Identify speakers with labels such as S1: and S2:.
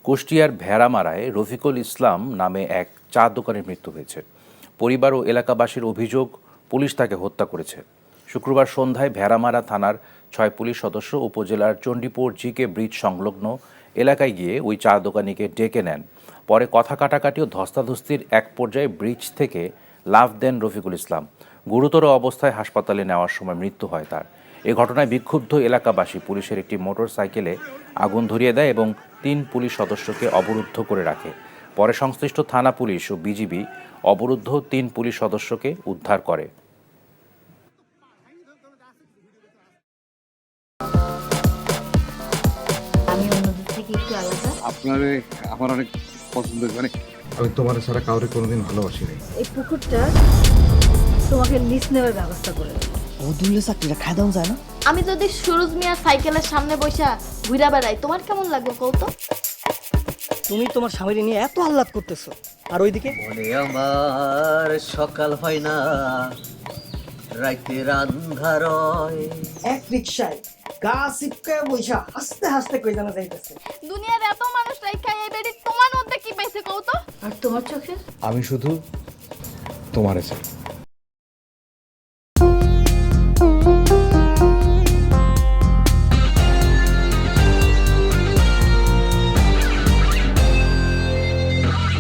S1: কুষ্টিয়ার ভেড়ামারায় রফিকুল ইসলাম নামে এক চা দোকানের মৃত্যু হয়েছে। পরিবার ও এলাকাবাসীর অভিযোগ, পুলিশ তাকে হত্যা করেছে। শুক্রবার সন্ধ্যায় ভেড়ামারা থানার 6 পুলিশ সদস্য উপজেলার চণ্ডীপুর জিকে ব্রিজ সংলগ্ন এলাকায় গিয়ে ওই চা দোকানিকে ডেকে নেন। পরে কথা কাটাকাটি ও ধস্তাধস্তির এক পর্যায়ে ব্রিজ থেকে লাফ দেন রফিকুল ইসলাম। গুরুতর অবস্থায় হাসপাতালে নেওয়ার সময় মৃত্যু হয় তার। এ ঘটনায় বিক্ষুব্ধ এলাকাবাসী পুলিশের একটি মোটর সাইকেলে আগুন ধরিয়ে দেয় এবং 3 পুলিশ সদস্যকে অবরুদ্ধ করে রাখে। পরে সংশ্লিষ্ট থানা পুলিশ ও বিজিবি অবরুদ্ধ 3 পুলিশ সদস্যকে উদ্ধার করে।
S2: আমি অন্যদের থেকে একটু আলাদা।
S3: আমার অনেক পছন্দ, মানে আমি তোমার ছাড়া কাউরে কোনোদিন ভালোবাসি নাই।
S2: এই পুকুরটা তোমাকে লিজ নেওয়ার ব্যবস্থা করে দেব।
S4: ও দুলে চাকরিটা খাই দাও যায় না।
S5: আমি যদি সুরজ মিয়ার সাইকেলের সামনে বসা ঘুরা বেড়াই, তোমার কেমন লাগবে কৌতো?
S4: তুমি তোমার স্বামীকে নিয়ে এত আহ্লাদ করতেছো, আর ওইদিকে
S6: মনে আমার সকাল হয় না, রাইতের আন্ধার হয়।
S4: এক রিকশায় গা সিপকায় বইসা হাসতে হাসতে কই জানা যাইতেছে।
S5: দুনিয়ার এত মানুষ রাইখা এই বেডি তোমার মধ্যে কি পাইছে কৌতো?
S2: আর তোমার চোখে
S3: আমি শুধু তোমারে চাই।